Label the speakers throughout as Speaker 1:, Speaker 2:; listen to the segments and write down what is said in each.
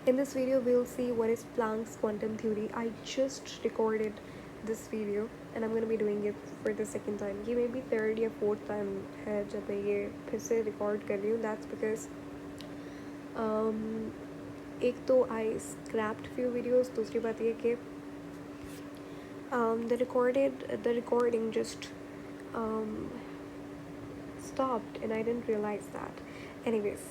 Speaker 1: In this video, we'll see what is Planck's quantum theory. I just recorded this video and I'm going to be doing it for the second time. ये may be third या fourth time है जब मैं ये फिर से record कर रही हूँ. That's because एक तो I scrapped few videos. दूसरी बात ये कि the recording just stopped and I didn't realize that. Anyways,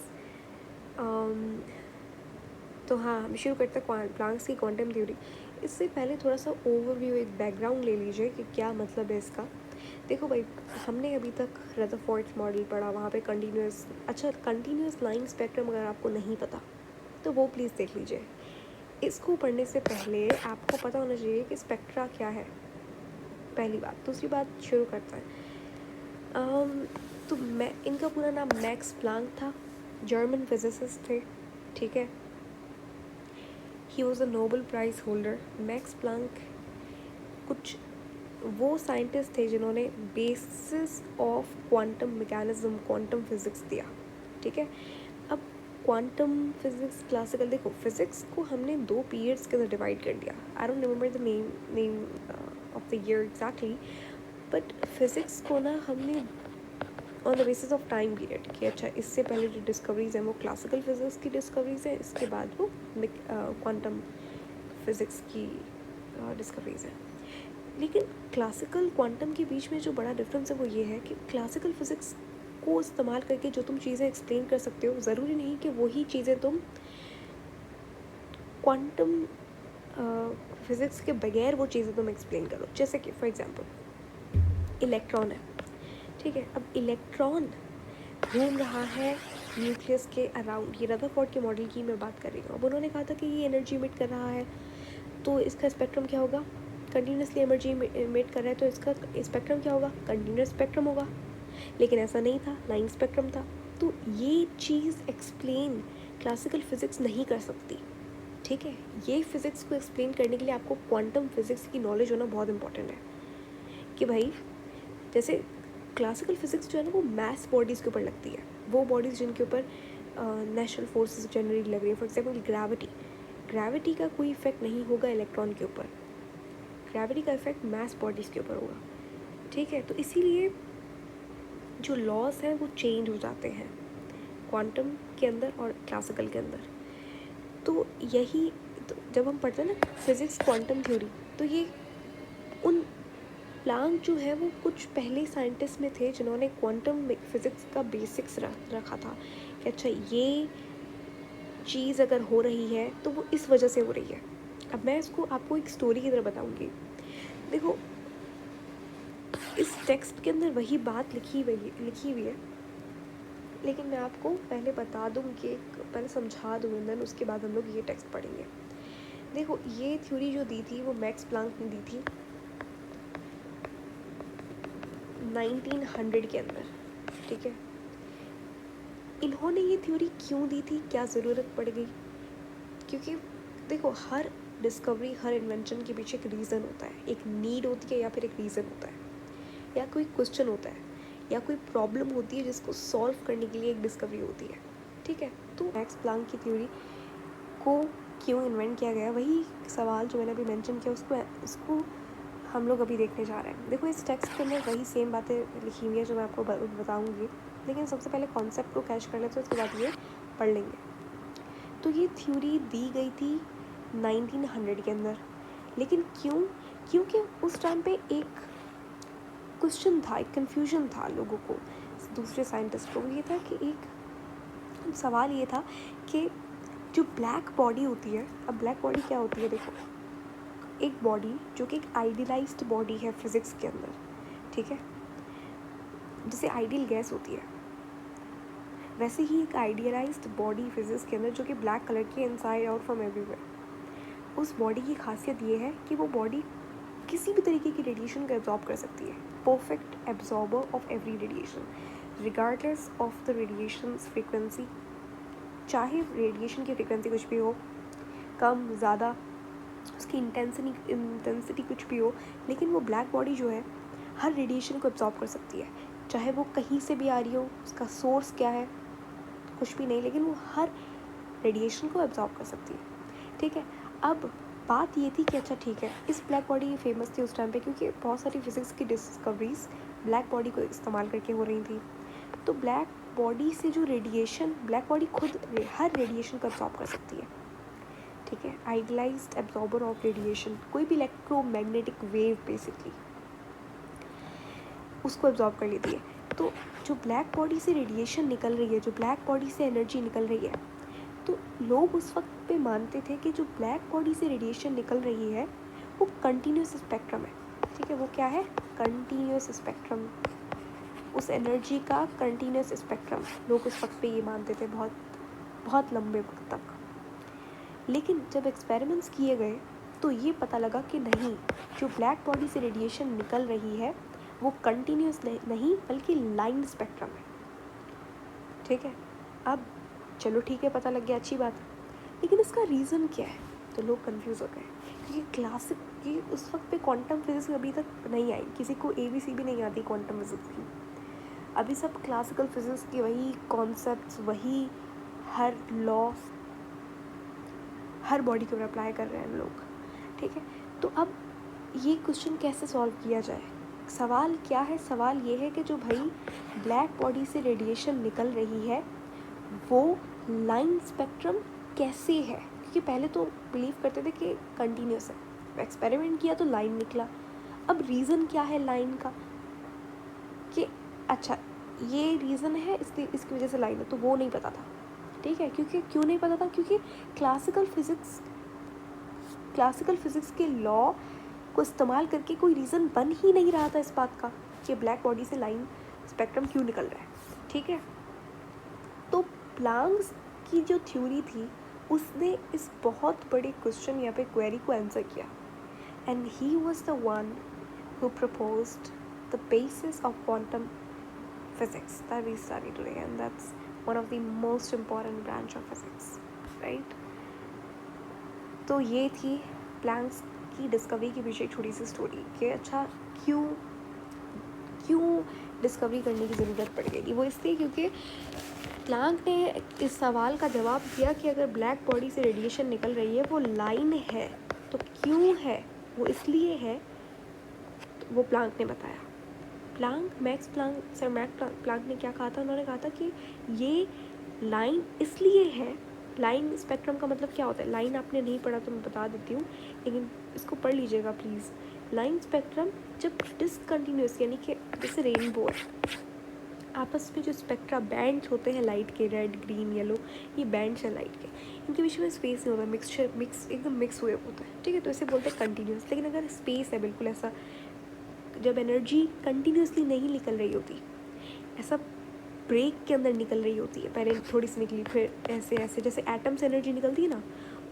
Speaker 1: तो हाँ, हम शुरू करते हैं प्लांक्स की क्वांटम थ्योरी. इससे पहले थोड़ा सा ओवरव्यू, एक बैकग्राउंड ले लीजिए कि क्या मतलब है इसका. देखो भाई, हमने अभी तक रदरफोर्ड मॉडल पढ़ा, वहाँ पे कंटिन्यूस लाइन स्पेक्ट्रम अगर आपको नहीं पता तो वो प्लीज़ देख लीजिए. इसको पढ़ने से पहले आपको पता होना चाहिए कि स्पेक्ट्रा क्या है, पहली बात. दूसरी बात, शुरू करते हैं. तो इनका पूरा नाम मैक्स प्लांक था, जर्मन फिजिसिस्ट थे, ठीक है. He was a Nobel prize holder. Max Planck कुछ वो साइंटिस्ट थे जिन्होंने basis of quantum mechanism, quantum physics दिया, ठीक है. अब क्वांटम फिज़िक्स, क्लासिकल, देखो फिज़िक्स को हमने 2 पीरियड्स के अंदर डिवाइड कर दिया. I don't remember the name of the year exactly, but physics को ना हमने on the basis of time period कि अच्छा, इससे पहले जो डिस्कवरीज हैं वो क्लासिकल फिज़िक्स की डिस्कवरीज हैं, इसके बाद वो क्वांटम फिज़िक्स की डिस्कवरीज हैं. लेकिन क्लासिकल क्वांटम के बीच में जो बड़ा डिफरेंस है वो ये है कि क्लासिकल फिज़िक्स को इस्तेमाल करके जो तुम चीज़ें एक्सप्लेन कर सकते हो, ज़रूरी नहीं कि वही चीज़ें तुम क्वांटम फिज़िक्स के बगैर वो चीज़ें तुम एक्सप्लेन करो. जैसे कि फॉर एग्जांपल इलेक्ट्रॉन है, ठीक है. अब इलेक्ट्रॉन घूम रहा है न्यूक्लियस के अराउंड. ये रदरफोर्ड के मॉडल की मैं बात कर रही हूँ. अब उन्होंने कहा था कि ये एनर्जी इमिट कर रहा है, तो इसका स्पेक्ट्रम क्या होगा? कंटिन्यूसली एनर्जी इमिट कर रहा है तो इसका स्पेक्ट्रम क्या होगा? कंटिन्यूस स्पेक्ट्रम होगा. लेकिन ऐसा नहीं था, लाइन स्पेक्ट्रम था. तो ये चीज़ एक्सप्लेन क्लासिकल फिज़िक्स नहीं कर सकती, ठीक है. ये फिज़िक्स को एक्सप्लेन करने के लिए आपको क्वांटम फिज़िक्स की नॉलेज होना बहुत इंपॉर्टेंट है. कि भाई जैसे क्लासिकल फिज़िक्स जो है ना वो मैस बॉडीज़ के ऊपर लगती है, वो बॉडीज़ जिनके ऊपर नेचुरल फोर्सेस जनरली लग रही है. फॉर एग्जांपल ग्रेविटी का कोई इफेक्ट नहीं होगा इलेक्ट्रॉन के ऊपर. ग्रेविटी का इफेक्ट मैस बॉडीज़ के ऊपर होगा, ठीक है. तो इसीलिए जो लॉज हैं वो चेंज हो जाते हैं क्वांटम के अंदर और क्लासिकल के अंदर. तो यही तो जब हम पढ़ते हैं ना फिज़िक्स क्वांटम थ्योरी, तो ये उन प्लांक जो है वो कुछ पहले साइंटिस्ट में थे जिन्होंने क्वांटम फिज़िक्स का बेसिक्स रखा था कि अच्छा, ये चीज़ अगर हो रही है तो वो इस वजह से हो रही है. अब मैं इसको आपको एक स्टोरी की तरह बताऊंगी. देखो, इस टेक्स्ट के अंदर वही बात लिखी हुई है, लेकिन मैं आपको पहले बता दूँ कि पहले समझा दूँ, देन उसके बाद हम लोग ये टेक्स्ट पढ़ेंगे. देखो, ये थ्योरी जो दी थी वो मैक्स प्लांक ने दी थी 1900 के अंदर, ठीक है. इन्होंने ये थ्योरी क्यों दी थी, क्या ज़रूरत पड़ गई? क्योंकि देखो, हर डिस्कवरी, हर इन्वेंशन के पीछे एक रीज़न होता है. एक नीड होती है या फिर एक रीज़न होता है, या कोई क्वेश्चन होता है, या कोई प्रॉब्लम होती है जिसको सॉल्व करने के लिए एक डिस्कवरी होती है, ठीक है. तो मैक्स प्लांक की थ्योरी को क्यों इन्वेंट किया गया, वही सवाल जो मैंने अभी मेंशन किया उसको हम लोग अभी देखने जा रहे हैं. देखो, इस टेक्स्ट के अंदर वही सेम बातें लिखी हुई है जो मैं आपको बताऊंगी, लेकिन सबसे पहले कॉन्सेप्ट को कैच कर लेते हैं, उसके बाद ये पढ़ लेंगे. तो ये थ्योरी दी गई थी 1900 के अंदर. लेकिन क्यों? क्योंकि उस टाइम पे एक क्वेश्चन था, एक कन्फ्यूजन था लोगों को, दूसरे साइंटिस्ट को. ये था कि एक सवाल ये था कि जो ब्लैक बॉडी होती है, अब ब्लैक बॉडी क्या होती है? देखो, एक बॉडी जो कि एक आइडियलाइज्ड बॉडी है फिज़िक्स के अंदर, ठीक है. जैसे आइडियल गैस होती है, वैसे ही एक आइडियलाइज्ड बॉडी फिज़िक्स के अंदर जो कि ब्लैक कलर की, इनसाइड आउट फ्रॉम एवरीवेयर. उस बॉडी की खासियत ये है कि वो बॉडी किसी भी तरीके की रेडिएशन को एब्जॉर्ब कर सकती है. Perfect absorber of every radiation, regardless of the radiation frequency. चाहे रेडिएशन की फ्रीक्वेंसी कुछ भी हो, कम ज़्यादा, उसकी इंटेंसिटी कुछ भी हो, लेकिन वो ब्लैक बॉडी जो है हर रेडिएशन को एब्जॉर्ब कर सकती है. चाहे वो कहीं से भी आ रही हो, उसका सोर्स क्या है कुछ भी नहीं, लेकिन वो हर रेडिएशन को एब्जॉर्ब कर सकती है, ठीक है। अब बात ये थी कि अच्छा ठीक है, इस ब्लैक बॉडी फेमस थी उस टाइम पे क्योंकि बहुत सारी फिजिक्स की डिस्कवरीज ब्लैक बॉडी को इस्तेमाल करके हो रही थी। तो ब्लैक बॉडी से जो रेडिएशन, ब्लैक बॉडी खुद हर रेडिएशन को एब्जॉर्ब कर सकती है, ठीक है। आइडियलाइज्ड एब्जॉर्बर ऑफ रेडिएशन, कोई भी इलेक्ट्रोमैग्नेटिक वेव बेसिकली उसको एब्जॉर्ब कर लेती है। तो जो ब्लैक बॉडी से रेडिएशन निकल रही है, जो ब्लैक बॉडी से एनर्जी निकल रही है, तो लोग उस वक्त पे मानते थे कि जो ब्लैक बॉडी से रेडिएशन निकल रही है वो कंटिन्यूस स्पेक्ट्रम है, ठीक है। वो क्या है? कंटिन्यूस स्पेक्ट्रम, उस एनर्जी का कंटिन्यूस स्पेक्ट्रम लोग उस वक्त पे ये मानते थे, बहुत बहुत लंबे वक्त तक। लेकिन जब एक्सपेरिमेंट्स किए गए तो ये पता लगा कि नहीं, जो ब्लैक बॉडी से रेडिएशन निकल रही है वो कंटिन्यूस नहीं बल्कि लाइन स्पेक्ट्रम है, ठीक है। अब चलो ठीक है, पता लग गया, अच्छी बात है, लेकिन इसका रीज़न क्या है? तो लोग कंफ्यूज हो गए क्योंकि क्लासिक की उस वक्त पे क्वांटम फिजिक्स अभी तक नहीं आई, किसी को ABC भी नहीं आती क्वांटम फिजिक्स की। अभी सब क्लासिकल फिजिक्स की वही कॉन्सेप्ट्स, वही हर लॉ हर बॉडी के ऊपर अप्लाई कर रहे हैं लोग, ठीक है। तो अब ये क्वेश्चन कैसे सॉल्व किया जाए? सवाल क्या है? सवाल ये है कि जो भाई ब्लैक बॉडी से रेडिएशन निकल रही है वो लाइन स्पेक्ट्रम कैसे है? क्योंकि पहले तो बिलीव करते थे कि कंटिन्यूस है, एक्सपेरिमेंट किया तो लाइन निकला। अब रीज़न क्या है लाइन का कि अच्छा ये रीज़न है इसलिए इसकी वजह से लाइन है, तो वो नहीं पता था, ठीक है। क्योंकि क्यों नहीं पता था? क्योंकि क्लासिकल फिज़िक्स के लॉ को इस्तेमाल करके कोई रीज़न बन ही नहीं रहा था इस बात का कि ब्लैक बॉडी से लाइन स्पेक्ट्रम क्यों निकल रहा है, ठीक है। तो प्लांक्स की जो थ्योरी थी उसने इस बहुत बड़े क्वेश्चन या पे क्वेरी को आंसर किया, and he was the one who proposed the basis of quantum physics that we study today, and that's one of the most important branch of physics, right? तो ये थी प्लैंक्स की discovery के पीछे एक छोटी सी स्टोरी कि अच्छा क्यों डिस्कवरी करने की ज़रूरत पड़ गई। वो इसलिए क्योंकि प्लैंक ने इस सवाल का जवाब दिया कि अगर ब्लैक बॉडी से रेडिएशन निकल रही है वो लाइन है तो क्यों है, वो इसलिए है, तो वो प्लैंक ने बताया। मैक्स प्लैंक ने क्या कहा था? उन्होंने कहा था कि ये लाइन इसलिए है, लाइन स्पेक्ट्रम का मतलब क्या होता है? लाइन आपने नहीं पढ़ा तो मैं बता देती हूँ, लेकिन इसको पढ़ लीजिएगा प्लीज़। लाइन स्पेक्ट्रम जब डिसकंटिन्यूस यानी कि जैसे रेनबो है, आपस में जो स्पेक्ट्रा बैंड्स होते हैं लाइट के, रेड ग्रीन येलो, ये बैंड्स हैं लाइट के, इनके बीच में स्पेस नहीं होता, एकदम मिक्स हुए होता है, ठीक है। तो इसे बोलते हैं कंटिन्यूस। लेकिन अगर स्पेस है बिल्कुल ऐसा, जब एनर्जी कंटिन्यूसली नहीं निकल रही होती, ऐसा ब्रेक के अंदर निकल रही होती है, पहले थोड़ी सी निकली फिर ऐसे जैसे एटम से एनर्जी निकलती है ना,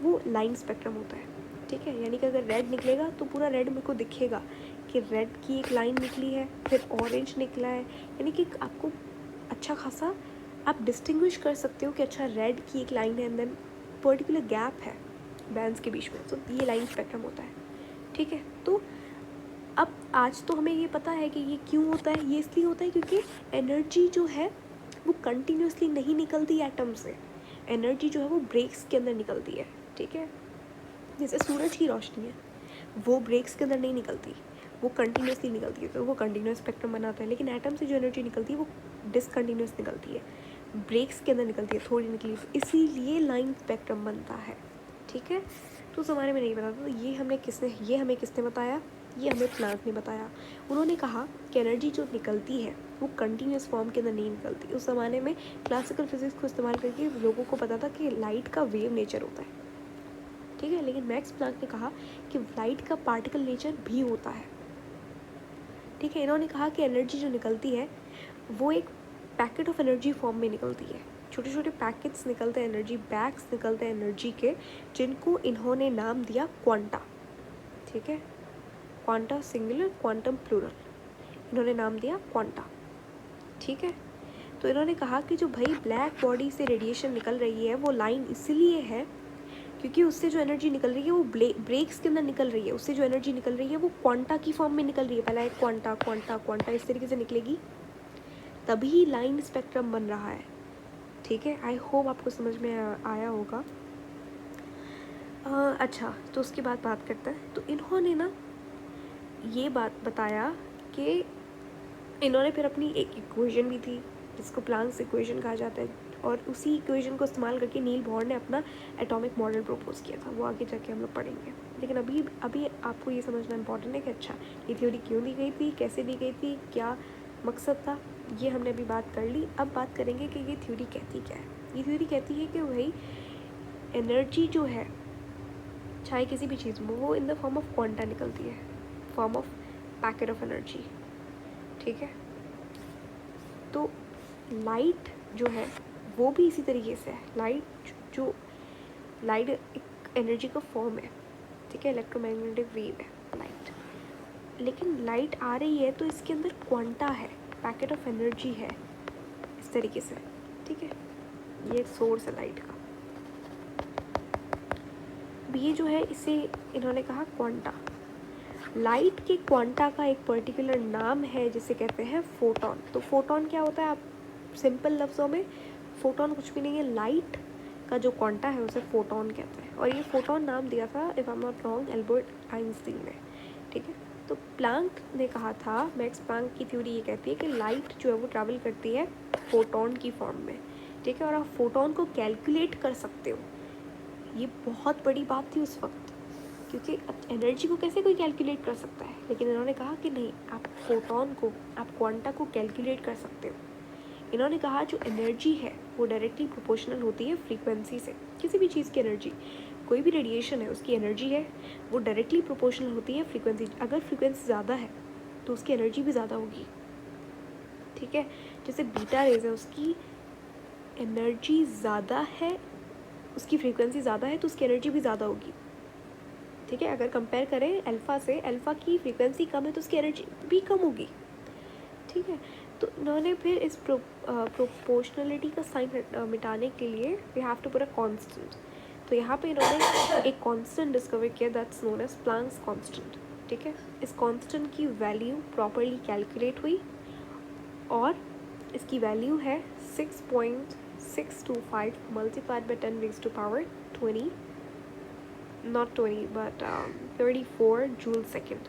Speaker 1: वो लाइन स्पेक्ट्रम होता है, ठीक है। यानी कि अगर रेड निकलेगा तो पूरा रेड मेरे को दिखेगा कि रेड की एक लाइन निकली है, फिर ऑरेंज निकला है, यानी कि आपको अच्छा खासा आप डिस्टिंग्विश कर सकते हो कि अच्छा रेड की एक लाइन है एंड देन पर्टिकुलर गैप है बैंड्स के बीच में, तो ये लाइन स्पेक्ट्रम होता है, ठीक है। तो अब आज तो हमें ये पता है कि ये क्यों होता है। ये इसलिए होता है क्योंकि एनर्जी जो है वो कंटिन्यूसली नहीं निकलती एटम से, एनर्जी जो है वो ब्रेक्स के अंदर निकलती है, ठीक है। जैसे सूरज की रोशनी है, वो ब्रेक्स के अंदर नहीं निकलती, वो कंटिन्यूसली निकलती है, तो वो कंटिन्यूस स्पेक्ट्रम बनाता है। लेकिन एटम से जो एनर्जी निकलती है वो डिसकंटिन्यूस निकलती है, ब्रेक्स के अंदर निकलती है, थोड़ी निकली, इसीलिए लाइन स्पेक्ट्रम बनता है, ठीक है। तो उस ज़माने में नहीं पता था, तो ये हमें किसने बताया? ये हमें प्लैंक ने बताया। उन्होंने कहा कि एनर्जी जो निकलती है वो कंटिन्यूस फॉर्म के अंदर नहीं निकलती। उस ज़माने में क्लासिकल फिजिक्स को इस्तेमाल करके लोगों को पता था कि लाइट का वेव नेचर होता है, ठीक है। लेकिन मैक्स प्लैंक ने कहा कि लाइट का पार्टिकल नेचर भी होता है, ठीक है। इन्होंने कहा कि एनर्जी जो निकलती है वो एक पैकेट ऑफ एनर्जी फॉर्म में निकलती है, छोटे छोटे पैकेट्स निकलते हैं, एनर्जी बैग्स निकलते हैं एनर्जी के, जिनको इन्होंने नाम दिया क्वांटा, ठीक है। क्वांटा सिंगुलर, क्वांटम प्लूरल, इन्होंने नाम दिया क्वांटा, ठीक है। तो इन्होंने कहा कि जो भाई ब्लैक बॉडी से रेडिएशन निकल रही है वो लाइन इसलिए है क्योंकि उससे जो एनर्जी निकल रही है वो ब्रेक्स के अंदर निकल रही है, उससे जो एनर्जी निकल रही है वो क्वांटा की फॉर्म में निकल रही है। पहला एक क्वांटा इस तरीके से निकलेगी, तभी लाइन स्पेक्ट्रम बन रहा है, ठीक है, आई होप आपको समझ में आया होगा। अच्छा, तो उसके बाद बात करते हैं। तो इन्होंने ना ये बात बताया कि इन्होंने फिर अपनी एक इक्वेशन भी थी जिसको प्लांक्स इक्वेशन कहा जाता है, और उसी इक्वेशन को इस्तेमाल करके नील बोर ने अपना एटॉमिक मॉडल प्रपोज किया था। वो आगे जाके हम लोग पढ़ेंगे, लेकिन अभी अभी आपको ये समझना इंपॉर्टेंट है कि अच्छा ये थ्योरी क्यों दी गई थी, कैसे दी गई थी, क्या मकसद था, ये हमने अभी बात कर ली। अब बात करेंगे कि ये थ्योरी कहती क्या है। ये थ्योरी कहती है कि भाई एनर्जी जो है चाहे किसी भी चीज़ में, वो in the form of quanta निकलती है, form of packet of energy. ठीक है, तो लाइट जो है वो भी इसी तरीके से है। लाइट एक एनर्जी का फॉर्म है, ठीक है, इलेक्ट्रोमैग्नेटिक वेव है लाइट। लेकिन लाइट आ रही है तो इसके अंदर क्वांटा है, पैकेट ऑफ एनर्जी है, इस तरीके से। ठीक है, ये सोर्स है लाइट का। अब ये जो है इसे इन्होंने कहा क्वांटा। लाइट के क्वांटा का एक पर्टिकुलर नाम है जिसे कहते हैं फोटॉन। तो फोटॉन क्या होता है, आप सिंपल लफ्ज़ों में, फोटॉन कुछ भी नहीं है, लाइट का जो क्वांटा है उसे फोटॉन कहते हैं। और ये फोटॉन नाम दिया था, if I am not wrong, Albert Einstein ने। ठीक है, तो प्लैंक ने कहा था, मैक्स प्लैंक की थ्योरी ये कहती है कि लाइट जो है वो ट्रैवल करती है फोटॉन की फॉर्म में। ठीक है, और आप फोटॉन को कैलकुलेट कर सकते हो। ये बहुत बड़ी बात थी उस वक्त, क्योंकि एनर्जी को कैसे कोई कैलकुलेट कर सकता है, लेकिन इन्होंने कहा कि नहीं, आप फोटॉन को, आप क्वांटा को कैलकुलेट कर सकते हो। इन्होंने कहा जो एनर्जी है वो डायरेक्टली प्रोपोर्शनल होती है फ्रीक्वेंसी से। किसी भी चीज़ की एनर्जी, कोई भी रेडिएशन है उसकी एनर्जी है वो डायरेक्टली प्रोपोर्शनल होती है फ्रीक्वेंसी। अगर फ्रीक्वेंसी ज़्यादा है तो उसकी एनर्जी भी ज़्यादा होगी। ठीक है, जैसे बीटा रेज है, उसकी एनर्जी ज़्यादा है, उसकी फ्रीक्वेंसी ज़्यादा है तो उसकी एनर्जी भी ज़्यादा होगी। ठीक है, अगर कंपेयर करें अल्फ़ा से, अल्फ़ा की फ्रीक्वेंसी कम है तो उसकी एनर्जी भी कम होगी। ठीक है, तो इन्होंने फिर इस प्रोपोर्शनलिटी का साइन मिटाने के लिए we have to put a constant. तो यहाँ पे इन्होंने एक कांस्टेंट डिस्कवर किया, that's known as Planck's constant. ठीक है, इस कांस्टेंट की वैल्यू प्रॉपरली कैलकुलेट हुई और इसकी वैल्यू है 6.625 multiplied by 10⁻⁻20, not 20 but 34 joule second.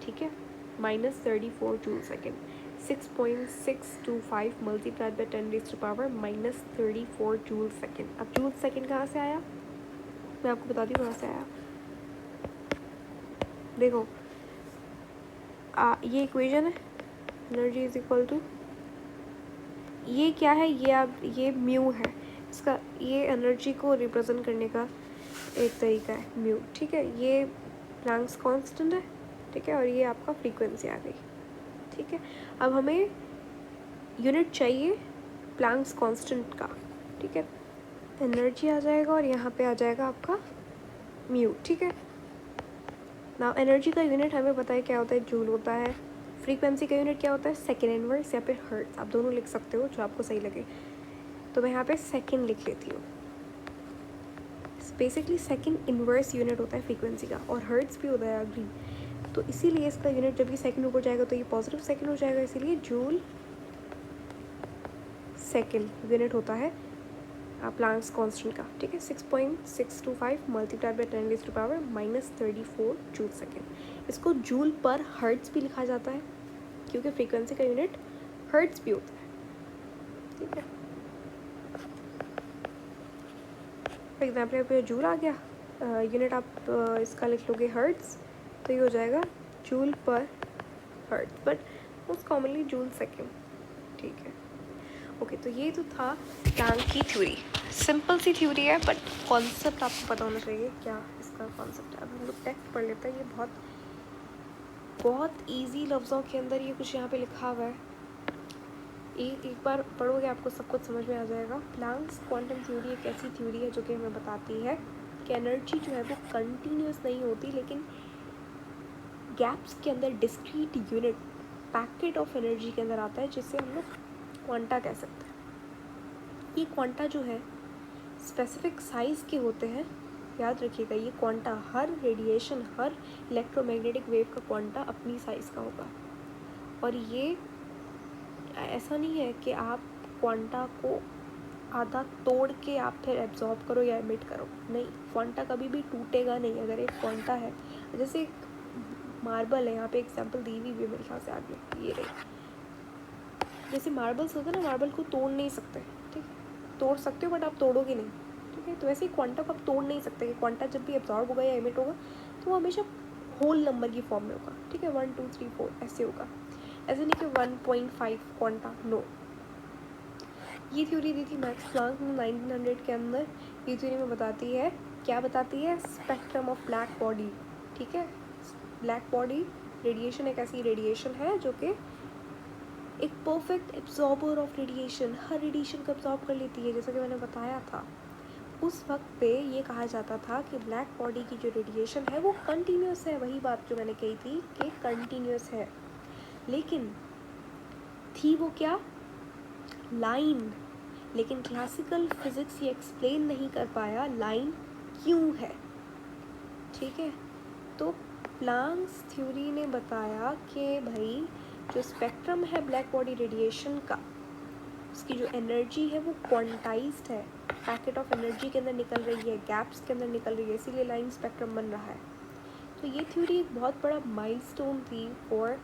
Speaker 1: ठीक है, -34 joule second. 6.625 multiplied by 10⁻⁻34 joule second. अब जूल सेकेंड कहाँ से आया, मैं आपको बताती हूँ कहाँ से आया। देखो ये इक्वेशन है, एनर्जी इज इक्वल टू, ये क्या है, ये म्यू है, इसका ये एनर्जी को रिप्रेजेंट करने का एक तरीका है म्यू। ठीक है, ये प्लैंक्स कांस्टेंट है। ठीक है, और ये आपका फ्रीक्वेंसी आ गई। ठीक है, अब हमें यूनिट चाहिए प्लैंक्स कांस्टेंट का। ठीक है, एनर्जी आ जाएगा और यहाँ पे आ जाएगा आपका म्यू। ठीक है, ना एनर्जी का यूनिट हमें पता है क्या होता है, जूल होता है। फ्रीक्वेंसी का यूनिट क्या होता है, सेकेंड इनवर्स या फिर हर्ट्ज, आप दोनों लिख सकते हो जो आपको सही लगे। तो मैं यहाँ पे सेकेंड लिख लेती हूँ। बेसिकली सेकेंड इनवर्स यूनिट होता है फ्रीक्वेंसी का, और हर्ट्ज भी होता है, अग्री। तो इसीलिए इसका यूनिट जब भी सेकेंड ऊपर जाएगा तो ये पॉजिटिव सेकेंड हो जाएगा, इसीलिए जूल सेकेंड यूनिट होता है प्लैंक्स कांस्टेंट का। ठीक है, 6.625 मल्टीप्लाइड बाई 10⁻⁻34 जूल सेकेंड। इसको जूल पर हर्ट्ज भी लिखा जाता है क्योंकि फ्रीक्वेंसी का यूनिट हर्ट्ज भी होता है। ठीक है, फॉर एग्जाम्पल यहाँ पे जूल आ गया, यूनिट आप इसका लिख लोगे हर्ट्ज, तो ये हो जाएगा जूल पर hertz, but most commonly joule second. ठीक है, ओके, तो ये तो था प्लैंक की थ्योरी। सिंपल सी थ्योरी है बट कॉन्सेप्ट आपको पता होना चाहिए क्या इसका कॉन्सेप्ट है। अब हम लोग टेक्स्ट पढ़ लेते हैं। ये बहुत ईजी लफ्ज़ों के अंदर ये कुछ यहाँ पे लिखा हुआ है, एक बार पढ़ोगे आपको सब कुछ समझ में आ जाएगा। प्लैंक्स क्वांटम थ्योरी एक ऐसी थ्योरी है जो कि हमें बताती है कि एनर्जी जो है वो कंटिन्यूस नहीं होती, लेकिन गैप्स के अंदर discrete unit packet of energy के अंदर आता है, जिससे हम लोग क्वांटा कह सकते हैं। ये क्वांटा जो है स्पेसिफिक साइज़ के होते हैं, याद रखिएगा। ये क्वांटा, हर रेडिएशन, हर इलेक्ट्रोमैग्नेटिक वेव का क्वांटा अपनी साइज़ का होगा। और ये ऐसा नहीं है कि आप क्वांटा को आधा तोड़ के आप फिर एब्जॉर्ब करो या एमिट करो, नहीं, क्वांटा कभी भी टूटेगा नहीं। अगर एक क्वांटा है, जैसे एक मार्बल है, यहाँ पे एग्जांपल दी हुई है मेरे ख्याल से आगे, ये रही, जैसे मार्बल्स होते हैं ना, मार्बल को तोड़ नहीं सकते, ठीक है, तोड़ सकते हो बट आप तोड़ोगे नहीं, ठीक है। तो वैसे ही क्वांटा को आप तोड़ नहीं सकते, कि क्वांटा जब भी एब्जॉर्ब होगा या एमिट होगा तो वो हमेशा होल नंबर की फॉर्म में होगा, ठीक है, 1 2 3 4 ऐसे होगा, ऐसे नहीं कि 1.5 क्वांटा, नो। ये थ्योरी दी थी मैक्स प्लांक ने 1900 के अंदर। ये थ्योरी में बताती है, क्या बताती है, स्पेक्ट्रम ऑफ ब्लैक बॉडी, ठीक है। ब्लैक बॉडी रेडिएशन एक ऐसी रेडिएशन है जो कि एक perfect absorber of radiation, her radiation को एब्जॉर्ब कर लेती है, जैसा कि मैंने बताया था। उस वक्त पे ये कहा जाता था कि ब्लैक बॉडी की जो रेडिएशन है वो कंटिन्यूस है, वही बात जो मैंने कही थी कि कंटिन्यूस है, लेकिन थी वो क्या, लाइन। लेकिन क्लासिकल फिजिक्स ये एक्सप्लेन नहीं कर पाया लाइन क्यों है, ठीक है। तो प्लांक्स थ्योरी ने बताया कि भाई जो स्पेक्ट्रम है ब्लैक बॉडी रेडिएशन का, उसकी जो एनर्जी है वो क्वांटाइज्ड है, पैकेट ऑफ एनर्जी के अंदर निकल रही है, गैप्स के अंदर निकल रही है, इसीलिए लाइन स्पेक्ट्रम बन रहा है। तो ये थ्योरी एक बहुत बड़ा माइलस्टोन थी फॉर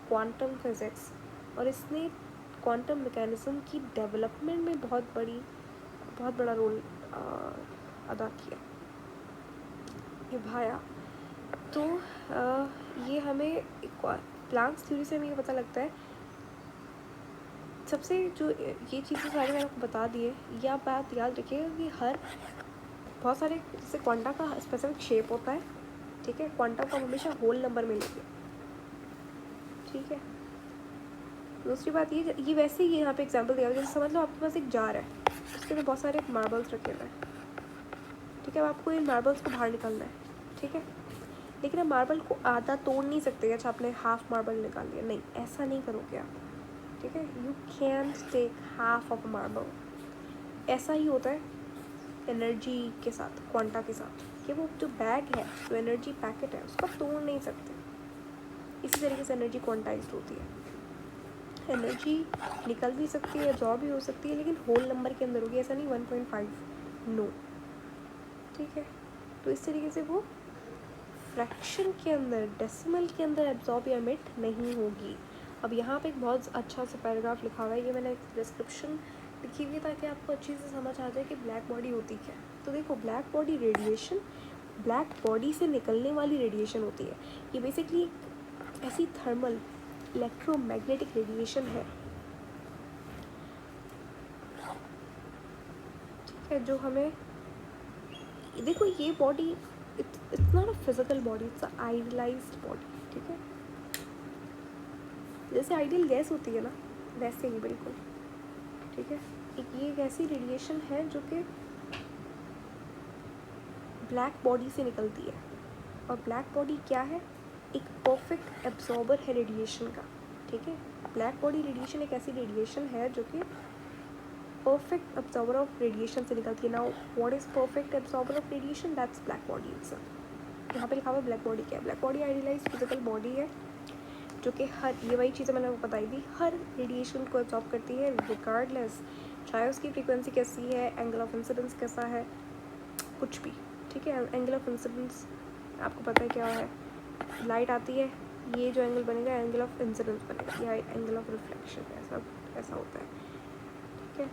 Speaker 1: क्वांटम फिजिक्स, और इसने क्वांटम मैकेनिज्म की डेवलपमेंट में बहुत बड़ा रोल अदा किया, निभाया। तो ये हमें प्लांक्स थ्योरी से हमें ये पता लगता है, सबसे जो ये चीज़ें सारी मैंने आपको बता दी है, ये आप बात याद रखिएगा कि हर बहुत सारे, जैसे क्वांटा का स्पेसिफिक शेप होता है, ठीक है, क्वांटा को हमेशा होल नंबर में लेंगे, ठीक है। दूसरी बात ये वैसे ही यहाँ पे एग्जांपल दिया हुआ है, जैसे समझ लो आपके पास एक जार है, उसके अंदर बहुत सारे मार्बल्स रखे हुए हैं, ठीक है, अब आपको इन मार्बल्स को बाहर निकालना है, ठीक है, लेकिन आप मार्बल को आधा तोड़ नहीं सकते, अच्छा आपने हाफ मार्बल निकाल लिया, नहीं, ऐसा नहीं करोगे आप, ठीक है। You can't take half of marble. ऐसा ही होता है एनर्जी के साथ, क्वांटा के साथ, कि वो जो बैग है, जो एनर्जी पैकेट है, उसको आप तोड़ नहीं सकते। इसी तरीके से एनर्जी क्वांटाइज्ड होती है, एनर्जी निकल भी सकती है, जॉ भी हो सकती है, लेकिन होल नंबर के अंदर होगी, ऐसा नहीं 1.5, नो, ठीक है। तो इस तरीके से वो फ्रैक्शन के अंदर, डेसिमल के अंदर एब्जॉर्ब या एमिट नहीं होगी। अब यहाँ पे एक बहुत अच्छा सा पैराग्राफ लिखा हुआ है, ये मैंने डिस्क्रिप्शन लिखी हुई ताकि आपको अच्छी से समझ आ जाए कि ब्लैक बॉडी होती क्या है। तो देखो, black body radiation, black body से निकलने वाली रेडिएशन होती है, ये बेसिकली एक ऐसी थर्मल इलेक्ट्रोमैग्नेटिक रेडिएशन है, ठीक है, जो हमें, देखो ये body it's not a physical body, it's a idealised body, ठीक है, जैसे आइडियल गैस होती है ना, वैसे ही बिल्कुल, ठीक है। ये एक ऐसी रेडिएशन है जो कि ब्लैक बॉडी से निकलती है, और ब्लैक बॉडी क्या है, एक परफेक्ट एब्जॉर्बर है रेडिएशन का, ठीक है। ब्लैक बॉडी रेडिएशन एक ऐसी रेडिएशन है जो कि परफेक्ट एब्जॉर्बर ऑफ रेडिएशन से निकलती है। Now what is perfect absorber of radiation, that's black body itself. यहाँ पे लिखा हुआ है ब्लैक बॉडी क्या है, black body idealised physical body है जो कि हर, ये वही चीज़ें मैंने आपको बताई थी, हर रेडिएशन को एब्जॉर्ब करती है रिगार्डलेस, चाहे उसकी फ्रीक्वेंसी कैसी है, एंगल ऑफ इंसिडेंस कैसा है, कुछ भी, ठीक है। एंगल ऑफ इंसिडेंस आपको पता है क्या है, लाइट आती है, ये जो एंगल बनेगा एंगल ऑफ इंसिडेंस बनेगा, या एंगल ऑफ रिफ्लेक्शन, ऐसा होता है, ठीक है।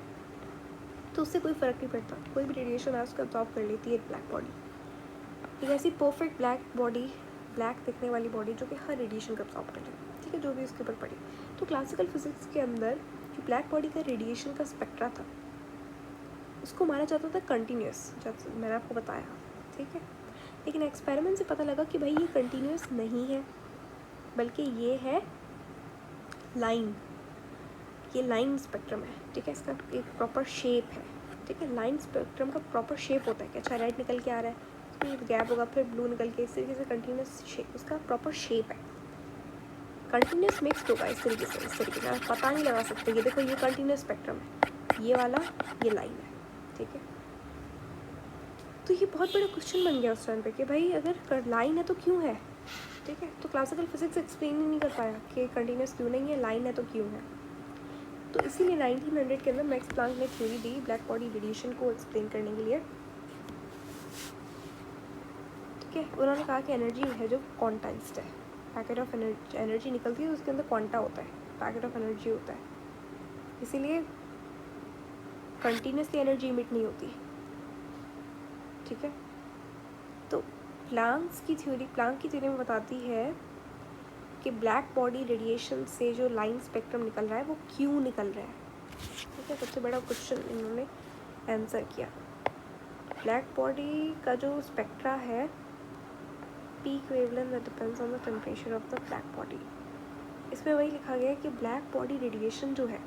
Speaker 1: तो उससे कोई फ़र्क नहीं पड़ता, कोई भी रेडिएशन है उसको एब्जॉर्ब कर लेती है ब्लैक बॉडी। एक ऐसी परफेक्ट ब्लैक बॉडी, ब्लैक दिखने वाली बॉडी जो कि हर रेडिएशन को एब्जॉर्ब कर ले, ठीक है, जो भी उसके ऊपर पड़ी। तो क्लासिकल फिजिक्स के अंदर जो ब्लैक बॉडी का रेडिएशन का स्पेक्ट्रा था, उसको माना जाता था कंटिन्यूस, जब मैंने आपको बताया, ठीक है। लेकिन एक्सपेरिमेंट से पता लगा कि भाई ये कंटिन्यूस नहीं है, बल्कि ये है लाइन, ये लाइन स्पेक्ट्रम है, ठीक है, इसका एक प्रॉपर शेप है, ठीक है। लाइन स्पेक्ट्रम का प्रॉपर शेप होता है कि अच्छा रेड निकल के आ रहा है, उसमें गैप होगा, फिर ब्लू निकल के, इस तरीके से कंटिन्यूस शेप, उसका प्रॉपर शेप है, कंटिन्यूस मिक्सड होगा इस तरीके से आप पता नहीं लगा सकते। ये देखो, ये कंटिन्यूस स्पेक्ट्रम है, ये वाला ये लाइन है, ठीक है। तो ये बहुत बड़ा क्वेश्चन बन गया उस टाइम पे कि भाई अगर लाइन है तो क्यों है, ठीक है। तो क्लासिकल फिजिक्स एक्सप्लेन ही नहीं कर पाया कि कंटिन्यूस क्यों नहीं है, लाइन है तो क्यों है। तो इसीलिए 1900 के अंदर मैक्स प्लांक ने थ्योरी दी ब्लैक बॉडी रेडिएशन को एक्सप्लेन करने के लिए। ठीक है, उन्होंने कहा कि एनर्जी है जो क्वांटाइज्ड है, पैकेट ऑफ एनर्जी निकलती है तो उसके अंदर क्वांटा होता है, पैकेट ऑफ एनर्जी होता है, इसीलिए कंटिन्यूसली एनर्जी इमिट नहीं होती। ठीक है, तो प्लांक की थ्योरी में बताती है कि ब्लैक बॉडी रेडिएशन से जो लाइन स्पेक्ट्रम निकल रहा है वो क्यों निकल रहा है। ठीक है, सबसे बड़ा क्वेश्चन इन्होंने आंसर किया। ब्लैक बॉडी का जो स्पेक्ट्रा है, peak wavelength that depends on the temperature of the black body, इसमें वही लिखा गया है कि ब्लैक बॉडी रेडिएशन जो है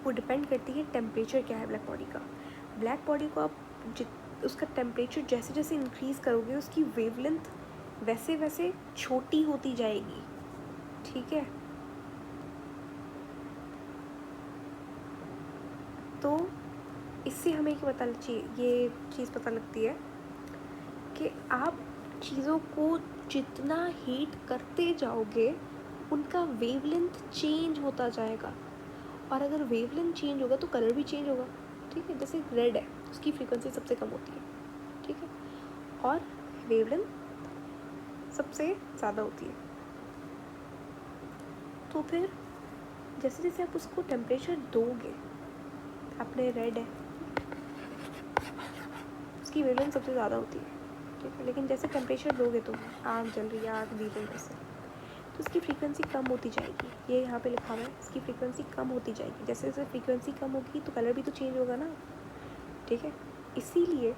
Speaker 1: वो डिपेंड करती है टेम्परेचर क्या है ब्लैक बॉडी का। ब्लैक बॉडी को आप उसका टेम्परेचर जैसे जैसे इंक्रीज़ करोगे उसकी वेवलेंथ वैसे वैसे छोटी होती जाएगी। ठीक है, तो इससे हमें ये चीज़ पता लगती है कि आप चीज़ों को जितना हीट करते जाओगे उनका वेवलेंथ चेंज होता जाएगा, और अगर वेवलेंथ चेंज होगा तो कलर भी चेंज होगा। ठीक है, जैसे रेड है उसकी फ्रीक्वेंसी सबसे कम होती है, ठीक है, और वेवलेंथ सबसे ज़्यादा होती है। तो फिर जैसे जैसे आप उसको टेम्परेचर दोगे, आपने रेड है उसकी वेवलेंथ सबसे ज़्यादा होती है, ठीक है, लेकिन जैसे टेम्परेचर दोगे तो आग जल रही है, आग दी गई जैसे, तो इसकी फ्रीक्वेंसी कम होती जाएगी। ये यहाँ पे लिखा हुआ है, इसकी फ्रीक्वेंसी कम होती जाएगी। जैसे जैसे फ्रीक्वेंसी कम होगी तो कलर भी तो चेंज होगा ना। ठीक है, इसीलिए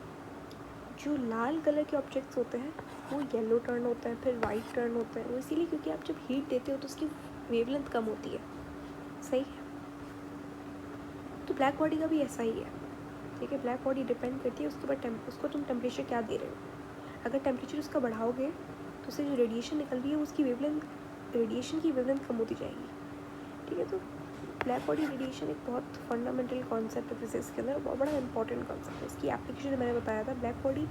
Speaker 1: जो लाल कलर के ऑब्जेक्ट्स होते हैं वो येलो टर्न होता है, फिर वाइट टर्न होता है, वो इसीलिए क्योंकि आप जब हीट देते हो तो उसकी वेवलेंथ कम होती है। सही है, तो ब्लैक बॉडी का भी ऐसा ही है। ठीक है, ब्लैक बॉडी डिपेंड करती है उसके बाद उसको तुम टेम्परेचर क्या दे रहे हो। अगर टेम्परेचर उसका बढ़ाओगे तो उससे जो रेडिएशन निकल रही है उसकी रेडिएशन की वेवलेंथ कम होती जाएगी। ठीक है, तो ब्लैक बॉडी रेडिएशन एक बहुत फंडामेंटल कॉन्सेप्ट है फिजिक्स के अंदर, बहुत बड़ा इंपॉर्टेंट कॉन्सेप्ट है। इसकी एप्लीकेशन मैंने बताया था। ब्लैक बॉडी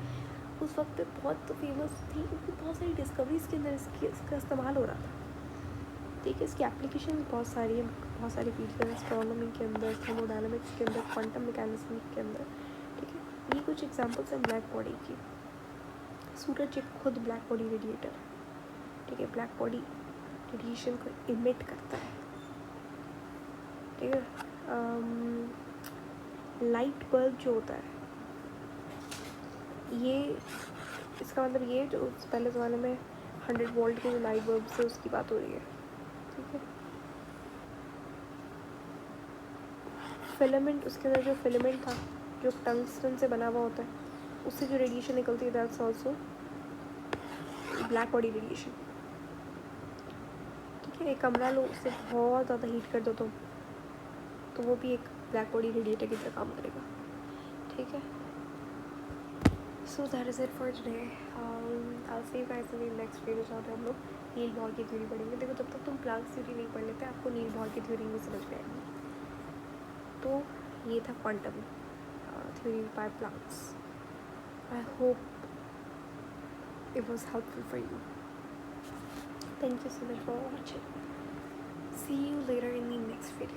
Speaker 1: उस वक्त पे बहुत फेमस थी क्योंकि बहुत सारी डिस्कवरीज के अंदर इसका इस्तेमाल हो रहा था। ठीक है, इसकी एप्लीकेशन बहुत सारी है, बहुत सारी फील्ड के अंदर, एस्ट्रोनॉमी के अंदर, थर्मोडायनामिक्स के अंदर, क्वांटम मैकेनिज्म के अंदर। ठीक है, ये कुछ एग्जांपल्स हैं ब्लैक बॉडी की। सूरज एक खुद ब्लैक बॉडी रेडिएटर है। ठीक है, ब्लैक बॉडी रेडिएशन को इमिट करता है। ठीक है, लाइट बल्ब जो होता है, ये इसका मतलब ये जो पहले ज़माने में 100 वोल्ट के जो लाइट बल्ब से उसकी बात हो रही है। ठीक है, फिलामेंट, उसके अंदर जो फिलामेंट था जो टंगस्टन से बना हुआ होता है, उससे जो रेडिएशन निकलती है that's also black body radiation. ठीक है, एक कमरा लो, उससे बहुत ज़्यादा हीट कर दो तो वो भी एक ब्लैक बॉडी रेडिएटर की तरह काम करेगा। ठीक है, so that is it for today. I see you guys in the next video, जहाँ पे हम लोग नील बॉर की थ्योरी पढ़ेंगे। देखो, जब तक तुम प्लांक थ्योरी नहीं पढ़ लेते आपको नील बॉर की थ्योरी नहीं समझ में आएगी। तो ये था quantum theory by Planck's. I hope it was helpful for you. Thank you so much for watching. See you later in the next video.